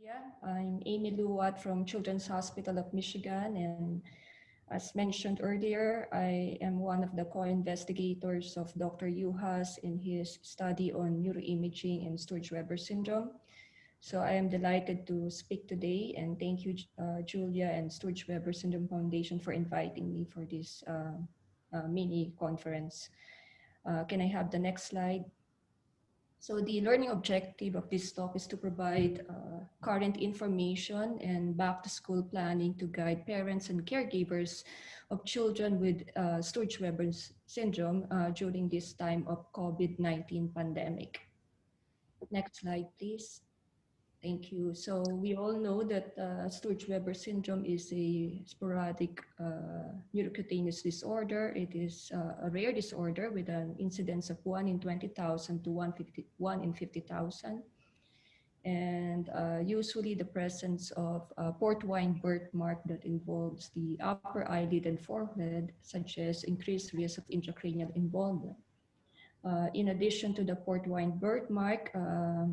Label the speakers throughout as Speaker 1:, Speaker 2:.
Speaker 1: Yeah, I'm Aimee Luat from Children's Hospital of Michigan, and as mentioned earlier, I am one of the co-investigators of Dr. Yuhas in his study on neuroimaging and Sturge-Weber syndrome. So I am delighted to speak today, and thank you, Julia and Sturge-Weber Syndrome Foundation for inviting me for this mini conference. Can I have the next slide? So the learning objective of this talk is to provide current information and back to school planning to guide parents and caregivers of children with Sturge-Weber syndrome during this time of COVID-19 pandemic. Next slide, please. Thank you. So we all know that Sturge-Weber syndrome is a sporadic neurocutaneous disorder. It is a rare disorder with an incidence of 1 in 20,000 to 1 in 50,000. And usually the presence of port-wine birthmark that involves the upper eyelid and forehead suggests increased risk of intracranial involvement. In addition to the port-wine birthmark,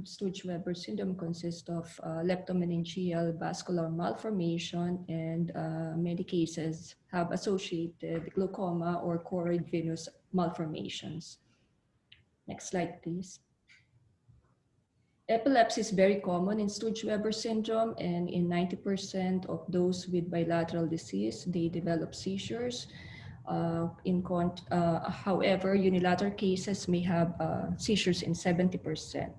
Speaker 1: Sturge-Weber syndrome consists of leptomeningeal vascular malformation, and many cases have associated glaucoma or choroid venous malformations. Next slide, please. Epilepsy is very common in Sturge-Weber syndrome, and in 90% of those with bilateral disease, they develop seizures. However, unilateral cases may have seizures in 70%.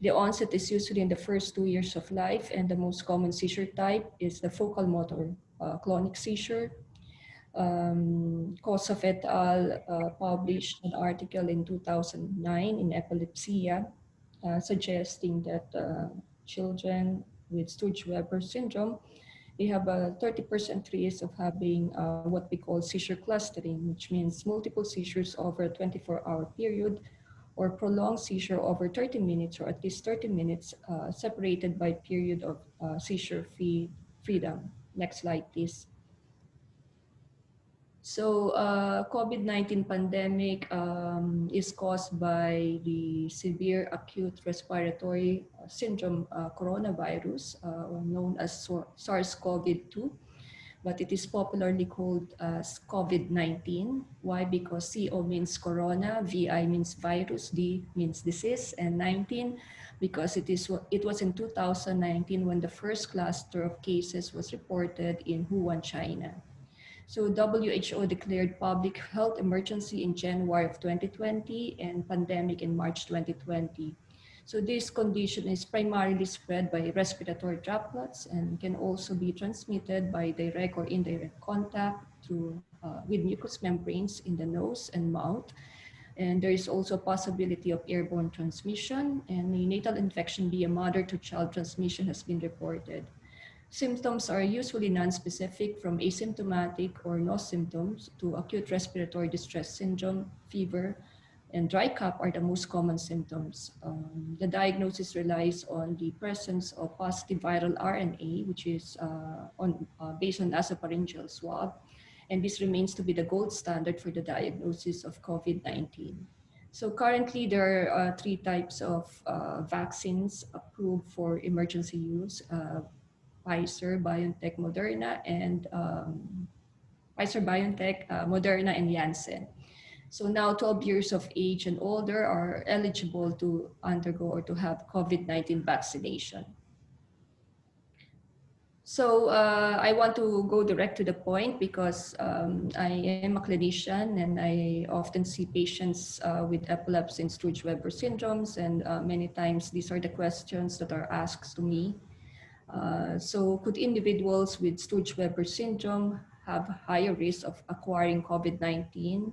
Speaker 1: The onset is usually in the first 2 years of life, and the most common seizure type is the focal motor clonic seizure. Kosov et al. Published an article in 2009 in Epilepsy, suggesting that children with Sturge-Weber syndrome, they have a 30% risk of having what we call seizure clustering, which means multiple seizures over a 24-hour period, or prolonged seizure over 30 minutes or at least 30 minutes, separated by period of seizure freedom. Next slide, please. So COVID-19 pandemic is caused by the severe acute respiratory syndrome coronavirus, known as SARS-CoV-2, but it is popularly called as COVID-19. Why? Because CO means corona, VI means virus, D means disease, and 19 because it was in 2019 when the first cluster of cases was reported in Wuhan, China. So WHO declared public health emergency in January of 2020 and pandemic in March 2020. So this condition is primarily spread by respiratory droplets and can also be transmitted by direct or indirect contact with mucous membranes in the nose and mouth. And there is also a possibility of airborne transmission, and neonatal infection via mother to child transmission has been reported. Symptoms are usually non-specific, from asymptomatic or no symptoms to acute respiratory distress syndrome, fever, and dry cough are the most common symptoms. The diagnosis relies on the presence of positive viral RNA, which is based on nasopharyngeal swab, and this remains to be the gold standard for the diagnosis of COVID-19. So currently there are 3 types of vaccines approved for emergency use. Pfizer, BioNTech, Moderna, and Pfizer, BioNTech, Moderna, and Janssen. So now 12 years of age and older are eligible to undergo or to have COVID-19 vaccination. So I want to go direct to the point because I am a clinician and I often see patients with epilepsy and Sturge-Weber syndromes, and many times these are the questions that are asked to me. So could individuals with Sturge-Weber syndrome have higher risk of acquiring COVID-19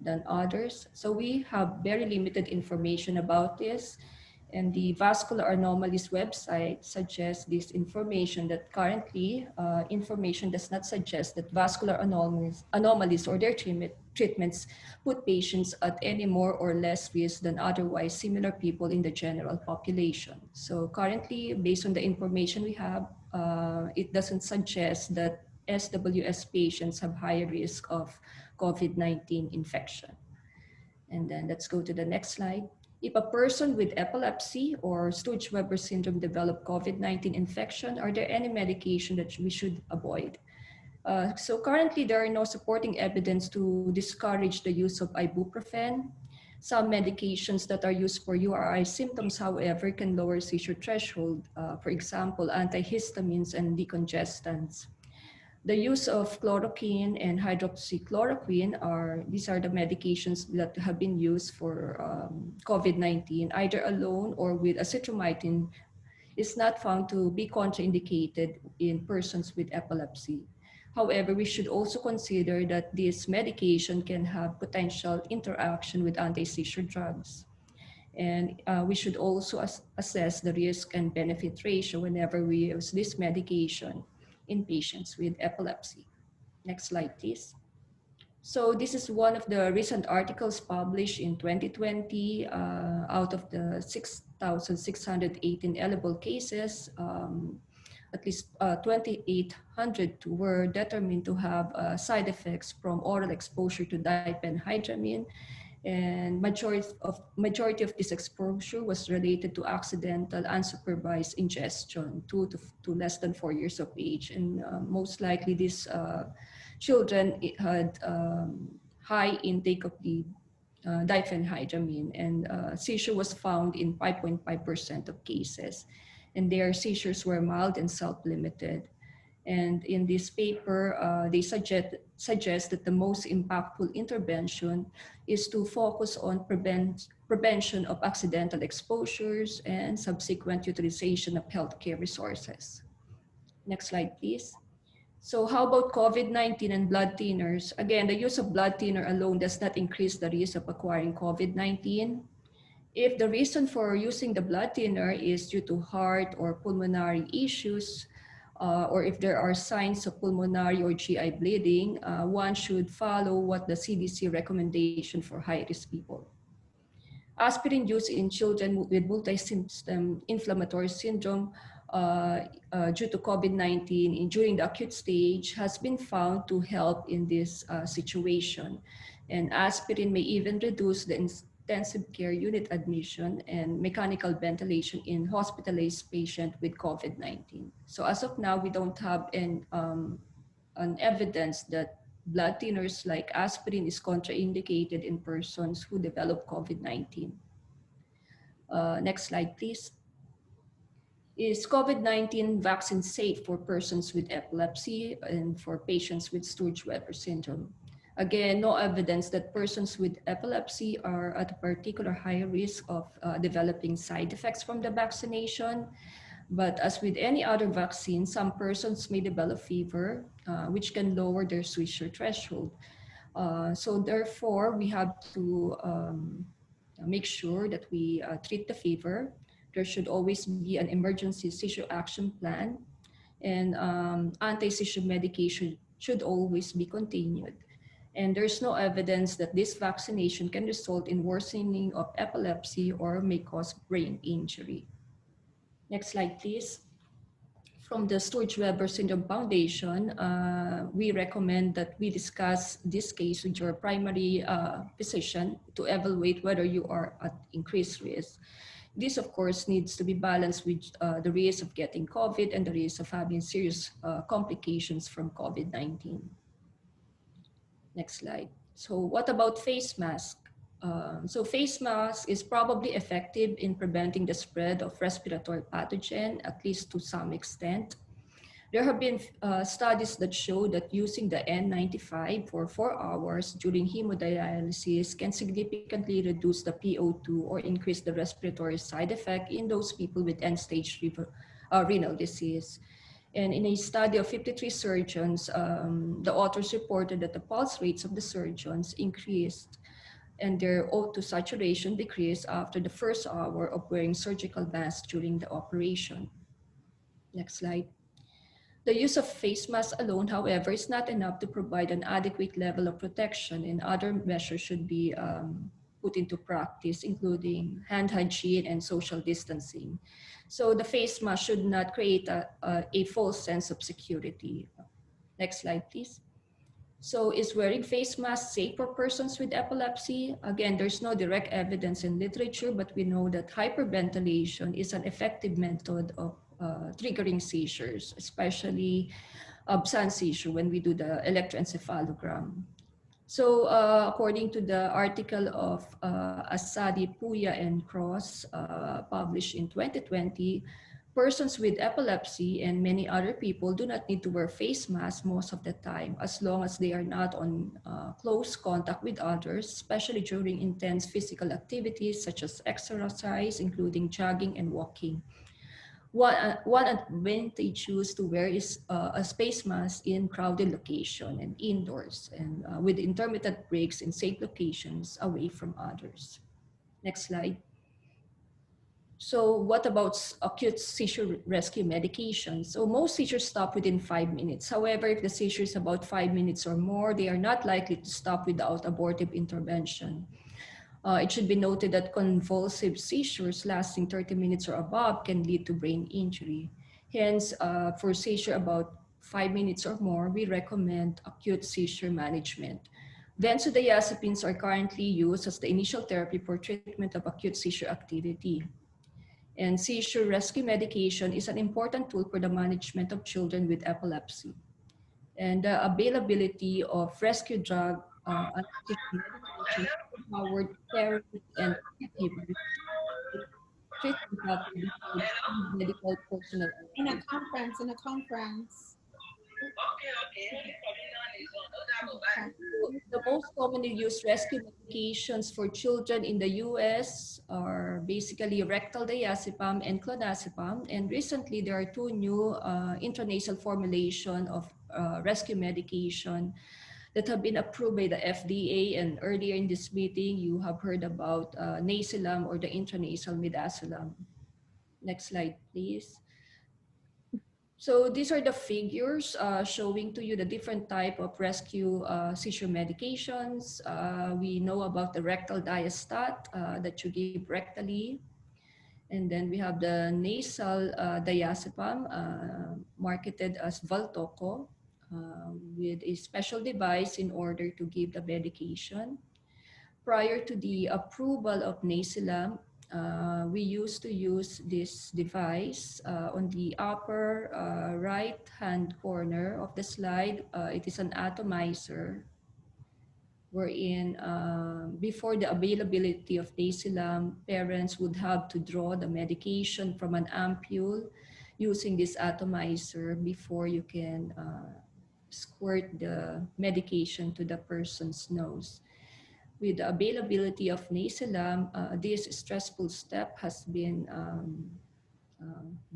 Speaker 1: than others? So we have very limited information about this, and the Vascular Anomalies website suggests this information that currently information does not suggest that vascular anomalies or their treatments put patients at any more or less risk than otherwise similar people in the general population. So currently, based on the information we have, it doesn't suggest that SWS patients have higher risk of COVID-19 infection. And then let's go to the next slide. If a person with epilepsy or Sturge-Weber syndrome develop COVID-19 infection, are there any medication that we should avoid? So currently, there are no supporting evidence to discourage the use of ibuprofen. Some medications that are used for URI symptoms, however, can lower seizure threshold. For example, antihistamines and decongestants. The use of chloroquine and hydroxychloroquine these are the medications that have been used for COVID-19, either alone or with azithromycin, is not found to be contraindicated in persons with epilepsy. However, we should also consider that this medication can have potential interaction with anti-seizure drugs. And we should also assess the risk and benefit ratio whenever we use this medication in patients with epilepsy. Next slide, please. So this is one of the recent articles published in 2020. Out of the 6,618 eligible cases, at least 2,800 were determined to have side effects from oral exposure to diphenhydramine, and majority of this exposure was related to accidental unsupervised ingestion to less than 4 years of age, and most likely these children had high intake of the diphenhydramine, and seizure was found in 5.5% of cases, and their seizures were mild and self-limited. And in this paper, they suggest that the most impactful intervention is to focus on prevention of accidental exposures and subsequent utilization of healthcare resources. Next slide, please. So how about COVID-19 and blood thinners? Again, the use of blood thinner alone does not increase the risk of acquiring COVID-19. If the reason for using the blood thinner is due to heart or pulmonary issues, or if there are signs of pulmonary or GI bleeding, one should follow what the CDC recommendation for high-risk people. Aspirin use in children with multi-system inflammatory syndrome due to COVID-19 during the acute stage has been found to help in this situation. And aspirin may even reduce the intensive care unit admission and mechanical ventilation in hospitalized patients with COVID-19. So as of now, we don't have an evidence that blood thinners like aspirin is contraindicated in persons who develop COVID-19. Next slide, please. Is COVID-19 vaccine safe for persons with epilepsy and for patients with Sturge-Weber syndrome? Again, no evidence that persons with epilepsy are at a particular high risk of developing side effects from the vaccination. But as with any other vaccine, some persons may develop fever, which can lower their seizure threshold. So therefore, we have to make sure that we treat the fever. There should always be an emergency seizure action plan, and anti-seizure medication should always be continued. And there's no evidence that this vaccination can result in worsening of epilepsy or may cause brain injury. Next slide, please. From the Sturge-Weber Syndrome Foundation, we recommend that we discuss this case with your primary physician to evaluate whether you are at increased risk. This, of course, needs to be balanced with the risk of getting COVID and the risk of having serious complications from COVID-19. Next slide. So what about face mask? So face mask is probably effective in preventing the spread of respiratory pathogen, at least to some extent. There have been studies that show that using the N95 for 4 hours during hemodialysis can significantly reduce the PO2 or increase the respiratory side effect in those people with end-stage renal disease. And in a study of 53 surgeons, the authors reported that the pulse rates of the surgeons increased and their O2 saturation decreased after the first hour of wearing surgical masks during the operation. Next slide. The use of face masks alone, however, is not enough to provide an adequate level of protection, and other measures should be put into practice, including hand hygiene and social distancing. So the face mask should not create a false sense of security. Next slide, please. So is wearing face masks safe for persons with epilepsy? Again, there's no direct evidence in literature, but we know that hyperventilation is an effective method of triggering seizures, especially absence seizure when we do the electroencephalogram. So according to the article of Asadi, Puya, and Cross, published in 2020, persons with epilepsy and many other people do not need to wear face masks most of the time, as long as they are not on close contact with others, especially during intense physical activities such as exercise, including jogging and walking. One advantage used to wear is a space mask in crowded location and indoors, and with intermittent breaks in safe locations away from others. Next slide. So what about acute seizure rescue medications? So most seizures stop within 5 minutes. However, if the seizure is about 5 minutes or more, they are not likely to stop without abortive intervention. It should be noted that convulsive seizures lasting 30 minutes or above can lead to brain injury. Hence, for seizure about 5 minutes or more, we recommend acute seizure management. Benzodiazepines are currently used as the initial therapy for treatment of acute seizure activity. And seizure rescue medication is an important tool for the management of children with epilepsy. And the availability of rescue drug medication empowered parents and caregivers with treatment pathway before medical personnel
Speaker 2: In a
Speaker 1: arrive.
Speaker 2: conference, in a conference.
Speaker 1: So the most commonly used rescue medications for children in the US are basically rectal diazepam and clonazepam. And recently, there are two new intranasal formulation of rescue medication that have been approved by the FDA. And earlier in this meeting, you have heard about Nasilam or the intranasal midazolam. Next slide, please. So these are the figures showing to you the different type of rescue seizure medications. We know about the rectal diastat that you give rectally. And then we have the nasal diazepam marketed as Valtoco with a special device in order to give the medication. Prior to the approval of Nasilam, we used to use this device on the upper right-hand corner of the slide. It is an atomizer wherein before the availability of Nasilam, parents would have to draw the medication from an ampule using this atomizer before you can squirt the medication to the person's nose. With the availability of Nasilam, this stressful step has been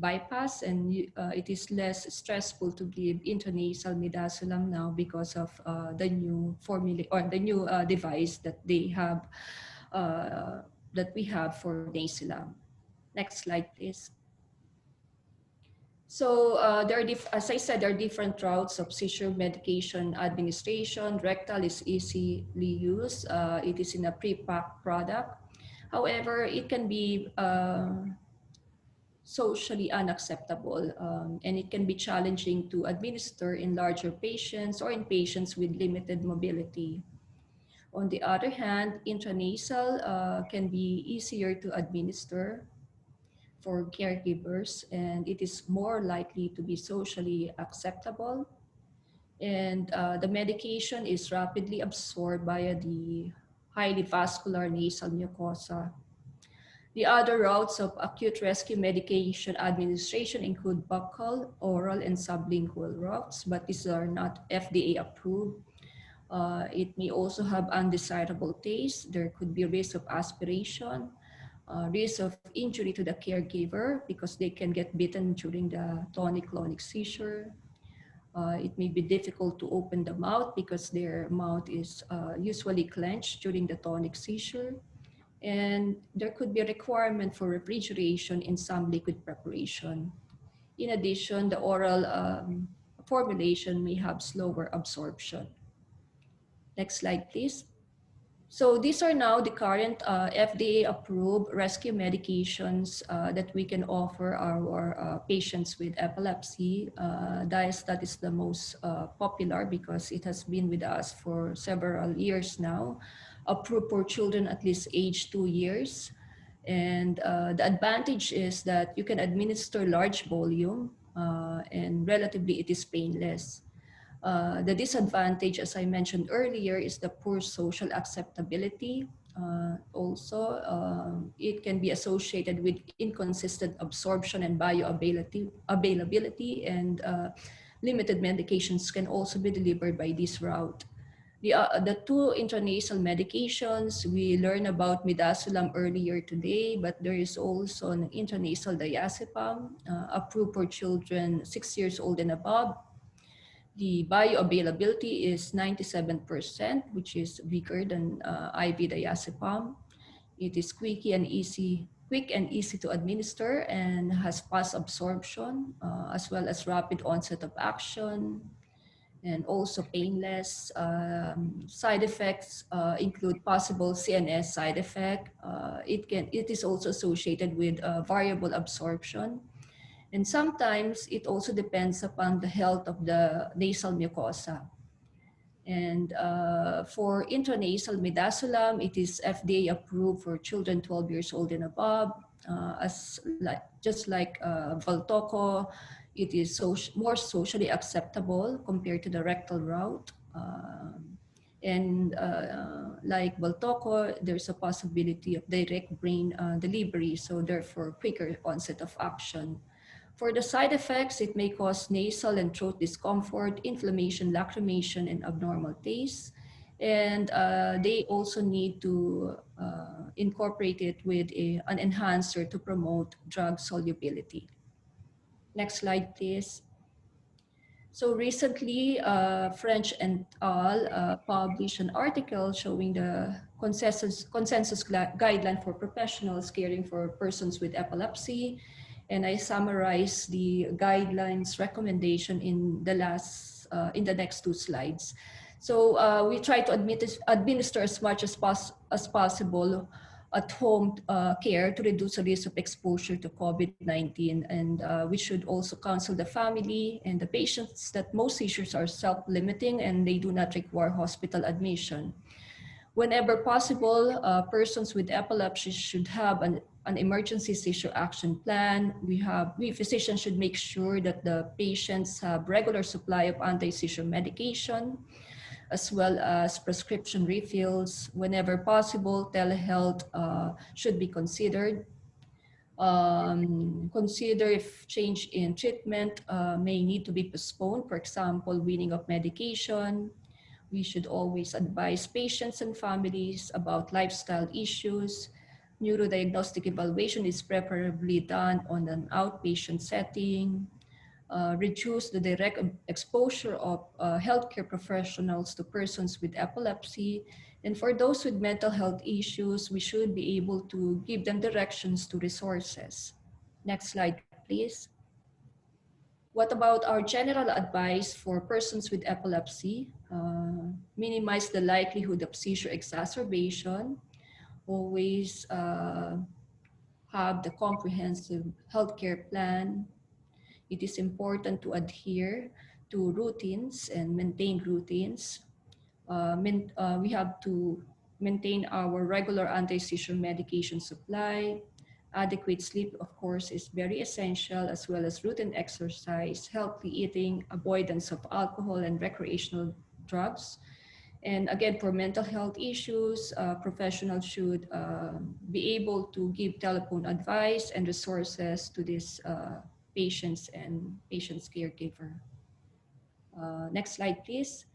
Speaker 1: bypassed, and it is less stressful to give intranasal midazolam now because of the new formula or the new device that they have that we have for Nasilam. Next slide, please. So as I said, there are different routes of seizure medication administration. Rectal is easily used. It is in a pre-packed product. However, it can be socially unacceptable, and it can be challenging to administer in larger patients or in patients with limited mobility. On the other hand, intranasal can be easier to administer for caregivers, and it is more likely to be socially acceptable. And the medication is rapidly absorbed via the highly vascular nasal mucosa. The other routes of acute rescue medication administration include buccal, oral, and sublingual routes, but these are not FDA approved. It may also have undesirable taste. There could be risk of aspiration, risk of injury to the caregiver because they can get bitten during the tonic-clonic seizure. It may be difficult to open the mouth because their mouth is usually clenched during the tonic seizure. And there could be a requirement for refrigeration in some liquid preparation. In addition, the oral formulation may have slower absorption. Next slide, please. So these are now the current FDA-approved rescue medications that we can offer our patients with epilepsy. Diastat is the most popular because it has been with us for several years now, approved for children at least age 2 years. And the advantage is that you can administer large volume and relatively it is painless. The disadvantage, as I mentioned earlier, is the poor social acceptability. Also, it can be associated with inconsistent absorption and bioavailability, and limited medications can also be delivered by this route. The two intranasal medications, we learned about midazolam earlier today, but there is also an intranasal diazepam approved for children 6 years old and above. The bioavailability is 97%, which is weaker than IV diazepam. It is quick and easy to administer and has fast absorption, as well as rapid onset of action, and also painless. Side effects include possible CNS side effect. It is also associated with variable absorption. And sometimes it also depends upon the health of the nasal mucosa. And for intranasal midazolam, it is FDA approved for children 12 years old and above. Just like Valtoco, it is more socially acceptable compared to the rectal route. And like Valtoco, there's a possibility of direct brain delivery, so therefore quicker onset of action. For the side effects, it may cause nasal and throat discomfort, inflammation, lacrimation, and abnormal taste. And they also need to incorporate it with an enhancer to promote drug solubility. Next slide, please. So recently, French and al. Published an article showing the consensus guideline for professionals caring for persons with epilepsy. And I summarize the guidelines recommendation in the next two slides. So we try to administer as much as possible at home care to reduce the risk of exposure to COVID-19. And we should also counsel the family and the patients that most seizures are self-limiting and they do not require hospital admission. Whenever possible, persons with epilepsy should have an emergency seizure action plan. We physicians should make sure that the patients have regular supply of anti-seizure medication, as well as prescription refills. Whenever possible, telehealth should be considered. Consider if change in treatment may need to be postponed, for example, weaning of medication. We should always advise patients and families about lifestyle issues. Neurodiagnostic evaluation is preferably done on an outpatient setting. Reduce the direct exposure of healthcare professionals to persons with epilepsy. And for those with mental health issues, we should be able to give them directions to resources. Next slide, please. What about our general advice for persons with epilepsy? Minimize the likelihood of seizure exacerbation. Always have the comprehensive healthcare plan. It is important to adhere to routines and maintain routines. We have to maintain our regular anti-seizure medication supply. Adequate sleep, of course, is very essential, as well as routine exercise, healthy eating, avoidance of alcohol and recreational drugs. And again, for mental health issues, professionals should be able to give telephone advice and resources to these patients and patients' caregiver. Next slide, please.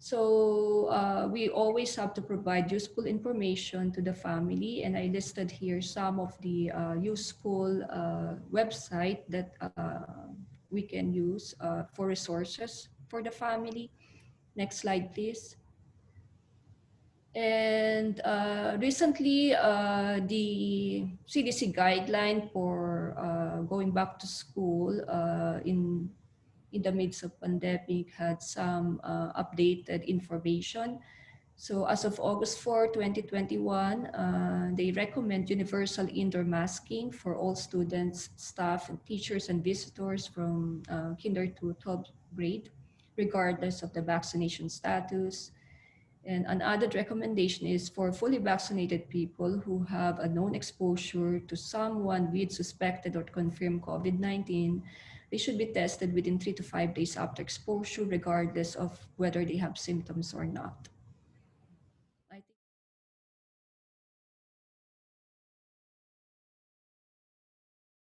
Speaker 1: So we always have to provide useful information to the family, and I listed here some of the useful website that we can use for resources for the family. Next slide, please. And recently, the CDC guideline for going back to school in the midst of pandemic had some updated information. So as of August 4, 2021, they recommend universal indoor masking for all students, staff, and teachers and visitors from kinder to 12th grade, regardless of the vaccination status. And an added recommendation is for fully vaccinated people who have a known exposure to someone with suspected or confirmed COVID-19, they should be tested within 3 to 5 days after exposure, regardless of whether they have symptoms or not.